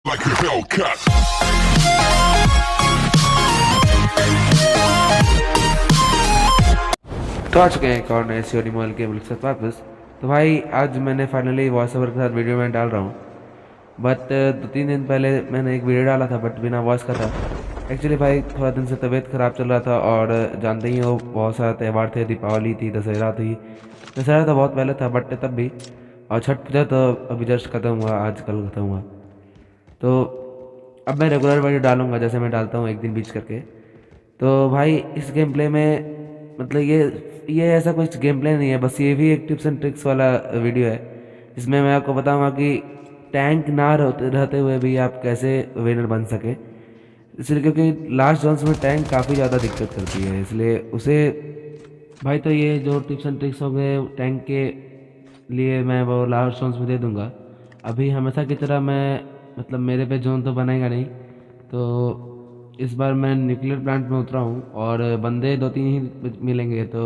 like a Hellcat. तो आ चुके हैं एक और नए सीओडी मोबाइल गेम के साथ वापस। तो भाई आज मैंने फाइनली वॉइस ओवर के साथ वीडियो में डाल रहा हूँ। बट 2-3 दिन पहले मैंने एक वीडियो डाला था बट बिना वॉइस का था। एक्चुअली भाई थोड़ा दिन से तबीयत ख़राब चल रहा था और जानते ही हो बहुत सारे त्यौहार थे, दीपावली थी, दशहरा थी। दशहरा तो बहुत पहले था बट तब भी, और छठ पूजा तो अभी जस्ट ख़त्म हुआ, आज कल ख़त्म हुआ। तो अब मैं रेगुलर वीडियो डालूंगा जैसे मैं डालता हूँ एक दिन बीच करके। तो भाई इस गेम प्ले में मतलब ये ऐसा कुछ गेम प्ले नहीं है, बस ये भी एक टिप्स एंड ट्रिक्स वाला वीडियो है जिसमें मैं आपको बताऊंगा कि टैंक ना रहते हुए भी आप कैसे विनर बन सके। इसलिए क्योंकि लास्ट जोन्स में टैंक काफ़ी ज़्यादा दिक्कत करती है, इसलिए उसे भाई तो ये जो टिप्स एंड ट्रिक्स हो गए टैंक के लिए मैं वो लास्ट जोन्स में दे दूंगा। अभी हमेशा की तरह मैं मतलब मेरे पे जोन तो बनेगा नहीं, तो इस बार मैं न्यूक्लियर प्लांट में उतरा हूँ और बंदे 2-3 ही मिलेंगे। तो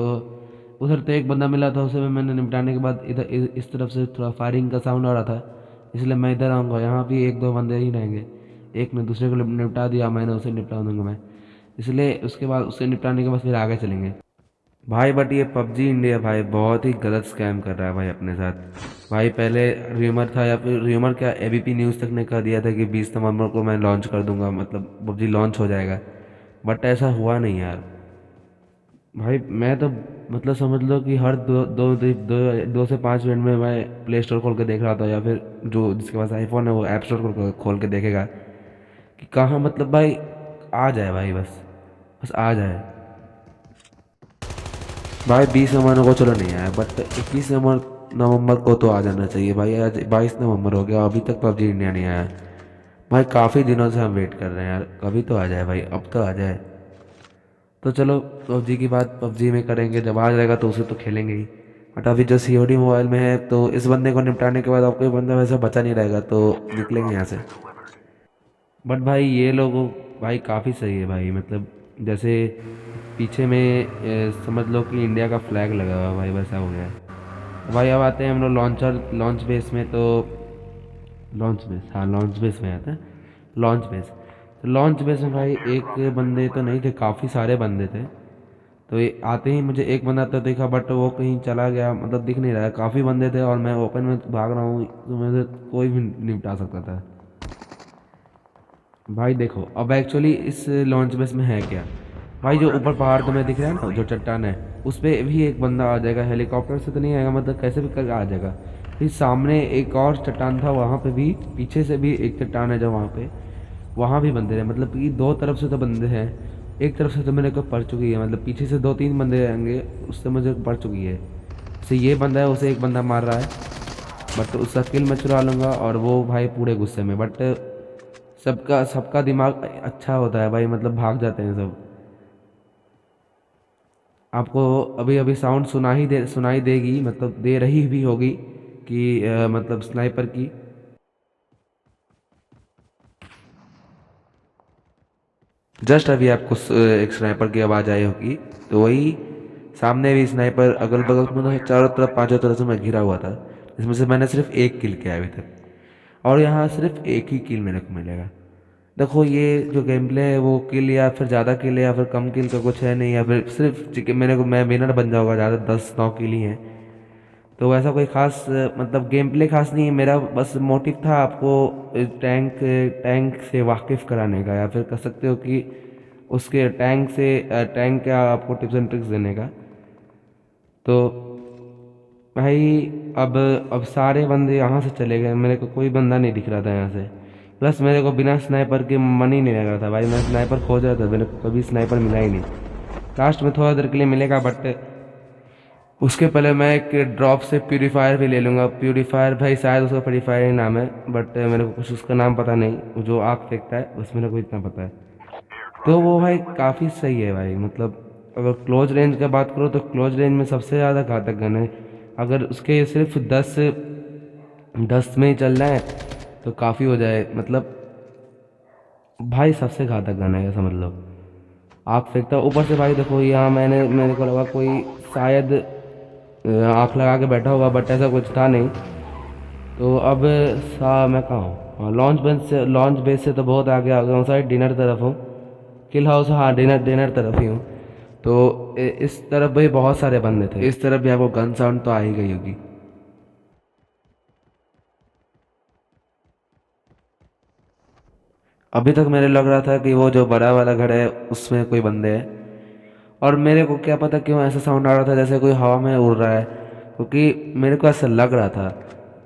उधर तो एक बंदा मिला था, उसे भी मैंने निपटाने के बाद इधर इस तरफ से थोड़ा फायरिंग का साउंड आ रहा था, इसलिए मैं इधर आऊँगा। यहाँ भी 1-2 बंदे ही रहेंगे, एक ने दूसरे को निपटा दिया, मैंने उसे निपटा दूंगा मैं, इसलिए उसके बाद उसे निपटाने के बाद फिर आगे चलेंगे भाई। बट ये पबजी इंडिया भाई बहुत ही गलत स्कैम कर रहा है भाई अपने साथ। भाई पहले र्यूमर था, या फिर र्यूमर क्या, एबीपी न्यूज़ तक ने कह दिया था कि 20 नवंबर को मैं लॉन्च कर दूंगा, मतलब पबजी लॉन्च हो जाएगा। बट ऐसा हुआ नहीं यार। भाई मैं तो मतलब समझ लो कि हर दो से 5 मिनट में मैं प्ले स्टोर खोल के देख रहा था, या फिर जो जिसके पास आईफोन है वो ऐप स्टोर खोल के देखेगा कि कहाँ मतलब भाई आ जाए भाई, बस बस आ जाए भाई। 20 नवंबर को चलो नहीं आया बट 21 नवंबर को तो आ जाना चाहिए भाई। आज 22 नवंबर हो गया, अभी तक पबजी इंडिया नहीं आया भाई। काफ़ी दिनों से हम वेट कर रहे हैं यार, कभी तो आ जाए भाई, अब तो आ जाए। तो चलो पबजी की बात पबजी में करेंगे, जब आ जाएगा तो उसे तो खेलेंगे ही। बट अभी जो सीओडी मोबाइल में है, तो इस बंदे को निपटाने के बाद अब कोई बंदा वैसा बचा नहीं रहेगा, तो निकलेंगे यहाँ से। बट भाई ये लोग भाई काफ़ी सही है भाई, मतलब जैसे पीछे में समझ लो कि इंडिया का फ्लैग लगा हुआ है भाई, वैसा हो गया है। तो भाई अब आते हैं हम लोग लॉन्च बेस में। तो लॉन्च बेस, हाँ लॉन्च बेस में आते हैं। लॉन्च बेस, तो लॉन्च बेस में भाई एक बंदे तो नहीं थे, काफ़ी सारे बंदे थे। तो ये आते ही मुझे एक बंदा तो दिखा बट वो कहीं चला गया, मतलब दिख नहीं रहा है। काफ़ी बंदे थे और मैं ओपन में भाग रहा हूँ, तो मुझे कोई भी निपटा सकता था भाई। देखो अब एक्चुअली इस लॉन्च बेस में है क्या भाई, जो ऊपर पहाड़ तुम्हें दिख रहा है ना, जो चट्टान है उस पर भी एक बंदा आ जाएगा। हेलीकॉप्टर से तो नहीं आएगा, मतलब कैसे भी करके आ जाएगा। फिर सामने एक और चट्टान था, वहाँ पे भी पीछे से भी एक चट्टान है जो वहाँ पे, वहाँ भी बंदे हैं। मतलब कि दो तरफ से तो बंदे हैं, एक तरफ से तो मेरे को पड़ चुकी है, मतलब पीछे से 2-3 बंदे आएंगे, उससे मुझे पड़ चुकी है। जैसे ये बंदा है, उसे एक बंदा मार रहा है बट उसका किल मैं चुरा लूँगा, और वो भाई पूरे गुस्से में। बट सबका सबका दिमाग अच्छा होता है भाई, मतलब भाग जाते हैं सब। आपको अभी अभी साउंड सुनाई देगी, मतलब दे रही भी होगी कि मतलब स्नाइपर की। जस्ट अभी आपको एक स्नाइपर की आवाज़ आई होगी, तो वही सामने भी स्नाइपर, अगल बगल में चारों तरफ पांचों तरफ से मैं घिरा हुआ था, जिसमें से मैंने सिर्फ एक किल किया अभी तक, और यहाँ सिर्फ एक ही किल मेरे को मिलेगा। देखो ये जो गेम प्ले है वो किल या फिर ज़्यादा किल है या फिर कम किल का कुछ है नहीं, या फिर सिर्फ मेरे को मैं विनर बन जाऊँगा, ज़्यादा 10-9 किल ही हैं। तो वैसा कोई खास मतलब गेम प्ले खास नहीं है मेरा, बस मोटिव था आपको टैंक टैंक से वाकिफ़ कराने का, या फिर कह सकते हो कि उसके टैंक का आपको टिप्स एंड ट्रिक्स देने का। तो भाई अब सारे बंदे यहाँ से चले गए, मेरे को कोई बंदा नहीं दिख रहा था यहाँ से। प्लस मेरे को बिना स्नाइपर के मन ही नहीं लग रहा था भाई, मैं स्नाइपर खोज रहा था, मेरे को कभी स्नाइपर मिला ही नहीं। लास्ट में थोड़ा देर के लिए मिलेगा, बट उसके पहले मैं एक ड्रॉप से प्यूरीफायर भी ले लूँगा। प्यूरीफायर भाई शायद उसका प्यूरीफायर ही नाम है, बट मेरे को कुछ उसका नाम पता नहीं, वो जो आग फेंकता है बस मेरे को इतना पता है। तो वो भाई काफ़ी सही है भाई, मतलब अगर क्लोज रेंज का बात करो तो क्लोज रेंज में सबसे ज़्यादा घातक गन है। अगर उसके सिर्फ 10 में ही चल रहा है तो काफ़ी हो जाए, मतलब भाई सबसे घातक गन है समझ लो। आग फेंकता ऊपर से भाई, देखो यहाँ मेरे को लगा कोई शायद आँख लगा के बैठा होगा, बट ऐसा कुछ था नहीं। तो अब सा मैं कहाँ हूँ, हाँ, लॉन्च बेस से तो बहुत आगे आ गया हूँ, साइड डिनर तरफ हूँ। किल हाउस, हाँ डिनर तरफ ही हूँ। तो इस तरफ भी बहुत सारे बंदे थे, इस तरफ भी आपको गन साउंड तो आ ही गई होगी। अभी तक मेरे लग रहा था कि वो जो बड़ा वाला घर है उसमें कोई बंदे हैं, और मेरे को क्या पता क्यों ऐसा साउंड आ रहा था जैसे कोई हवा में उड़ रहा है, क्योंकि मेरे को ऐसा लग रहा था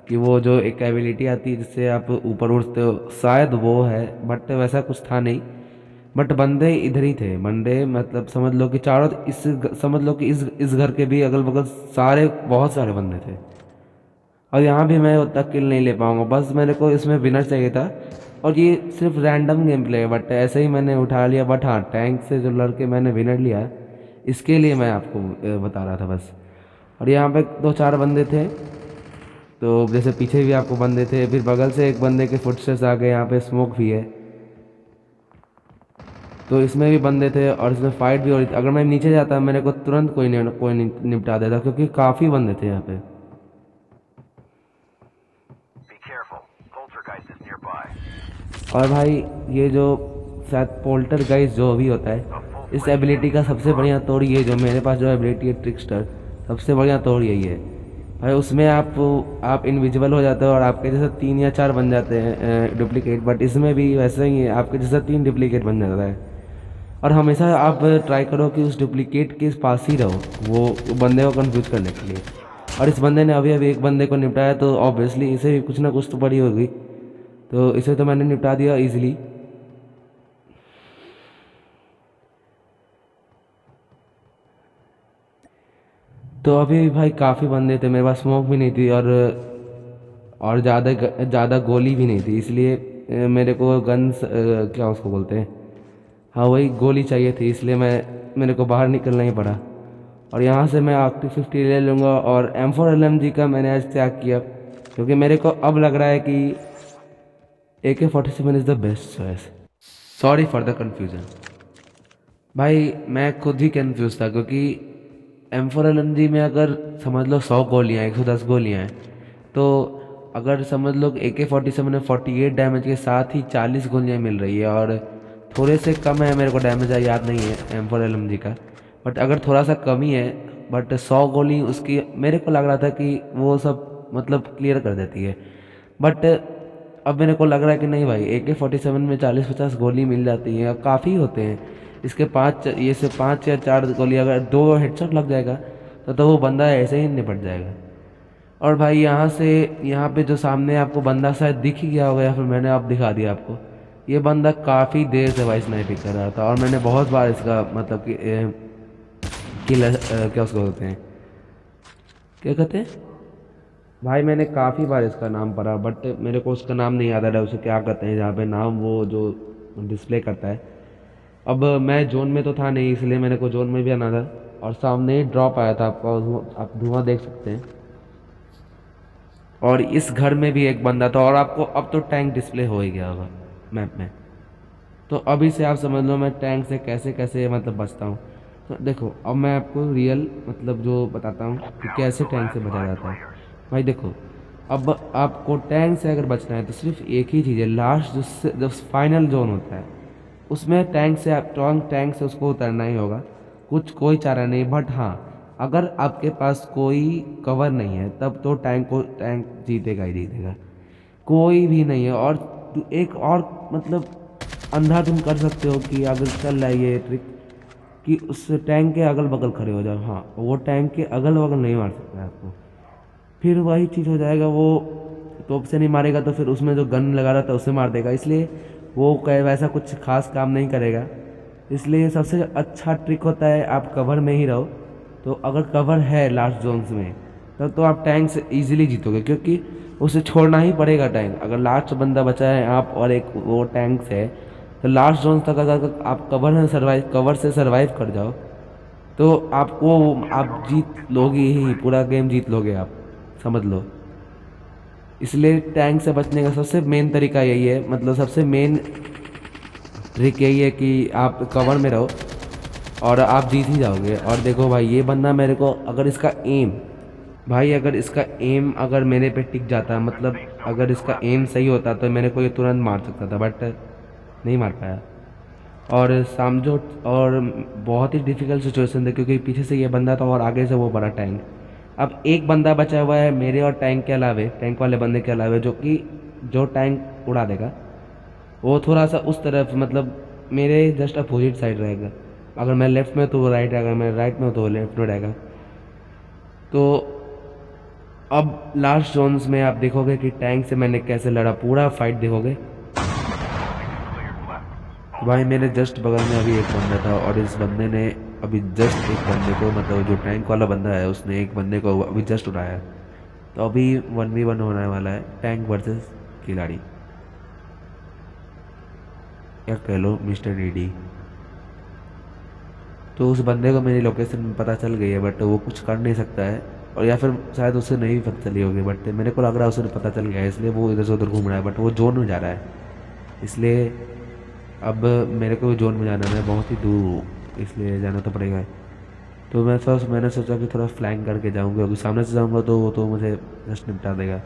कि वो जो एक एबिलिटी आती है जिससे आप ऊपर उड़ते हो, शायद वो है, बट वैसा कुछ था नहीं। बट बंदे इधर ही थे, बंदे मतलब समझ लो कि चारों समझ लो कि इस घर के भी अगल बगल सारे बहुत सारे बंदे थे। और यहाँ भी मैं उतना किल नहीं ले पाऊँगा, बस मेरे को इसमें विनर चाहिए था। और ये सिर्फ रैंडम गेम प्ले है, बट ऐसे ही मैंने उठा लिया। बट हाँ, टैंक से जो लड़के मैंने विनर लिया, इसके लिए मैं आपको बता रहा था बस। और यहाँ पे 2-4 बंदे थे, तो जैसे पीछे भी आपको बंदे थे, फिर बगल से एक बंदे के फुटस्टेप्स आ गए, यहाँ पे स्मोक भी है, तो इसमें भी बंदे थे और इसमें फाइट भी हो रही थी। अगर मैं नीचे जाता मेरे को तुरंत कोई निपटा देता, क्योंकि काफ़ी बंदे थे यहाँ पे। और भाई ये जो शायद पोल्टरगाइस्ट जो भी होता है, इस एबिलिटी का सबसे बढ़िया तोड़ ये जो मेरे पास जो एबिलिटी है ट्रिकस्टर, सबसे बढ़िया तोड़ यही है भाई। उसमें आप इनविजिबल हो जाते हो और आपके जैसा 3 या 4 बन जाते हैं डुप्लीकेट, बट इसमें भी वैसा ही है, आपके जैसा 3 डुप्लीकेट बन जाता है। और हमेशा आप ट्राई करो कि उस डुप्लीकेट के पास ही रहो, वो बंदे को कंफ्यूज करने के लिए। और इस बंदे ने अभी अभी एक बंदे को निपटाया, तो ऑब्वियसली इसे भी कुछ ना कुछ तो पड़ी होगी, तो इसे तो मैंने निपटा दिया इजीली। तो अभी भाई काफ़ी बंदे थे, मेरे पास स्मोक भी नहीं थी और ज़्यादा गोली भी नहीं थी, इसलिए मेरे को गन्स क्या उसको बोलते हैं, हाँ वही गोली चाहिए थी, इसलिए मेरे को बाहर निकलना ही पड़ा। और यहाँ से मैं आक्टिव 50 ले लूँगा। और M4 LMG का मैंने आज त्याग किया, क्योंकि मेरे को अब लग रहा है कि AK-47 is the best choice. Sorry for the confusion भाई, मैं खुद ही कन्फ्यूज़ था, क्योंकि M4 LMG में अगर समझ लो 100 गोलियाँ 110 गोलियाँ हैं, तो अगर समझ लो AK-47 में 48 डैमेज के साथ ही 40 गोलियाँ मिल रही है, और थोड़े से कम है, मेरे को डैमेज याद नहीं है M4 LMG का, बट अगर थोड़ा सा कम ही है, बट 100 गोली उसकी मेरे को लग रहा था कि वो सब मतलब क्लियर कर देती है। बट अब मेरे को लग रहा है कि नहीं भाई, AK-47 में 40-50 गोली मिल जाती है, काफ़ी होते हैं इसके। 5 या 4 गोली अगर 2 हेडशॉट लग जाएगा तो वो बंदा ऐसे ही निपट जाएगा। और भाई यहाँ पे जो सामने आपको बंदा शायद दिख ही गया होगा, या फिर मैंने आप दिखा दिया आपको, ये बंदा काफ़ी देर से भाई स्नाइपिंग कर रहा था, और मैंने बहुत बार इसका मतलब कि क्या उसको बोलते हैं, क्या कहते हैं भाई, मैंने काफ़ी बार इसका नाम पढ़ा, बट मेरे को उसका नाम नहीं याद आ रहा है, उसे क्या कहते हैं जहाँ पे नाम वो जो डिस्प्ले करता है। अब मैं जोन में तो था नहीं, इसलिए मेरे को जोन में भी आना था, और सामने ही ड्रॉप आया था, आप धुआं देख सकते हैं। और इस घर में भी एक बंदा था, और आपको अब तो टैंक डिस्प्ले हो ही गया होगा मैप में, तो अभी से आप समझ लो मैं टैंक से कैसे कैसे मतलब बचता हूँ। तो देखो अब मैं आपको रियल मतलब जो बताता हूँ कि कैसे टैंक से बचा जाता है। भाई देखो, अब आपको टैंक से अगर बचना है तो सिर्फ एक ही चीज़ है, लास्ट जो फाइनल जोन होता है उसमें टैंक से उसको उतरना ही होगा, कोई चारा नहीं। बट हाँ, अगर आपके पास कोई कवर नहीं है तब तो टैंक जीतेगा ही जीतेगा, कोई भी नहीं है। और एक और मतलब अंधा तुम कर सकते हो कि अगर चल रहा है ये ट्रिक कि उस टैंक के अगल बगल खड़े हो जाओ, हाँ वो टैंक के अगल बगल नहीं मार सकता आपको, फिर वही चीज़ हो जाएगा, वो तोप से नहीं मारेगा तो फिर उसमें जो गन लगा रहा था उससे मार देगा, इसलिए वो वैसा कुछ खास काम नहीं करेगा। इसलिए सबसे अच्छा ट्रिक होता है आप कवर में ही रहो। तो अगर कवर है लास्ट जोन्स में तब तो आप टैंक से ईजिली जीतोगे, क्योंकि उसे छोड़ना ही पड़ेगा टैंक। अगर लास्ट बंदा बचा है आप और एक वो टैंक से, तो लास्ट जोन तक अगर आप कवर से सरवाइव कर जाओ तो आप जीत लोगे ही, पूरा गेम जीत लोगे आप, समझ लो। इसलिए टैंक से बचने का सबसे मेन तरीका यही है, मतलब सबसे मेन ट्रिक यही है कि आप कवर में रहो और आप जीत ही जाओगे। और देखो भाई, ये बंदा मेरे को अगर इसका एम अगर मेरे पे टिक जाता, मतलब अगर इसका एम सही होता तो मेरे को ये तुरंत मार सकता था, बट नहीं मार पाया। और समझो, और बहुत ही डिफ़िकल्ट सिचुएशन थी क्योंकि पीछे से ये बंदा था और आगे से वो बड़ा टैंक। अब एक बंदा बचा हुआ है मेरे और टैंक के अलावे, टैंक वाले बंदे के अलावे, जो टैंक उड़ा देगा। वो थोड़ा सा उस तरफ, मतलब मेरे जस्ट अपोजिट साइड रहेगा। अगर मैं लेफ़्ट में तो वो राइट रहेगा, मैं राइट में तो वो लेफ्ट में रहेगा। तो अब लास्ट जोन्स में आप देखोगे कि टैंक से मैंने कैसे लड़ा, पूरा फाइट देखोगे। तो भाई मेरे जस्ट बगल में अभी एक बंदा था और इस बंदे ने अभी जस्ट एक बंदे को, मतलब जो टैंक वाला बंदा है उसने एक बंदे को अभी जस्ट उड़ाया। तो अभी 1v1 होने वाला है, टैंक वर्सेस खिलाड़ी, या कह लो मिस्टर डीडी। तो उस बंदे को मेरी लोकेशन पता चल गई है, बट वो कुछ कर नहीं सकता है, और या फिर शायद उसे नहीं पता चली होगी, बट मेरे को लग रहा है उसे पता चल गया है, इसलिए वो इधर से उधर घूम रहा है। बट वो जोन में जा रहा है, इसलिए अब मेरे को भी जोन में जाना है, मैं बहुत ही दूर हूँ, इसलिए जाना तो पड़ेगा। तो मैंने सोचा कि थोड़ा फ्लैंक करके जाऊँगा, क्योंकि सामने से जाऊँगा तो वो तो मुझे जस्ट निपटा देगा।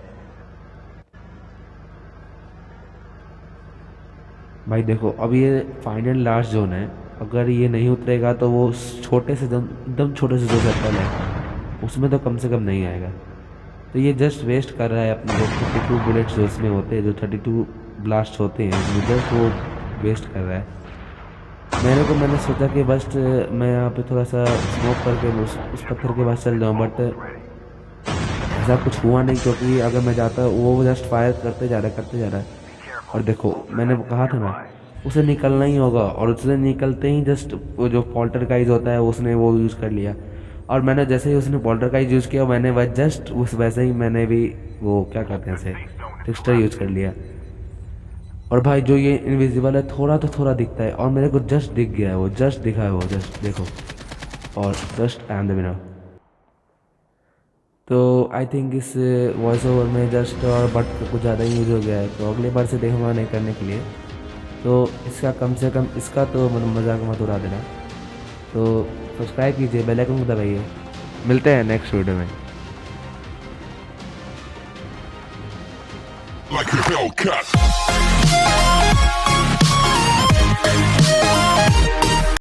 भाई देखो, अब ये फाइनल लास्ट जोन है, अगर ये नहीं उतरेगा तो वो छोटे से एकदम छोटे से जो सर्कल है उसमें तो कम से कम नहीं आएगा। तो ये जस्ट वेस्ट कर रहा है अपने जो 32 बुलेट्स जो इसमें होते हैं, जो 32 ब्लास्ट होते हैं इसमें, जस्ट वो वेस्ट कर रहा है। मैंने सोचा कि बस मैं यहाँ पे थोड़ा सा स्मोक करके उस पत्थर के पास चल जाऊँ, बट ऐसा कुछ हुआ नहीं, क्योंकि अगर मैं जाता वो जस्ट फायर करते जा रहा है। और देखो, मैंने कहा था ना उसे निकलना ही होगा, और उसने निकलते ही जस्ट वो जो पॉल्टरगाइज होता है उसने वो यूज़ कर लिया। और मैंने जैसे ही उसने पॉल्टरगाइज यूज़ किया, मैंने वह जस्ट उस वैसे ही मैंने भी वो क्या कहते हैं, टेक्सचर यूज़ कर लिया। और भाई जो ये इनविजिबल है थोड़ा तो थोड़ा दिखता है, और मेरे को जस्ट दिख गया है, वो जस्ट दिखा है, वो जस्ट देखो, और just I am the winner. तो आई थिंक इस वॉइस ओवर में जस्ट और बट कुछ ज़्यादा ही यूज हो गया है, तो अगली बार से देखूँगा नहीं करने के लिए। तो इसका कम से कम इसका तो मजाक मत उड़ा देना। तो सब्सक्राइब कीजिए, बेल आइकन को दबाइए। मिलते हैं नेक्स्ट वीडियो में। Like a Hellcat.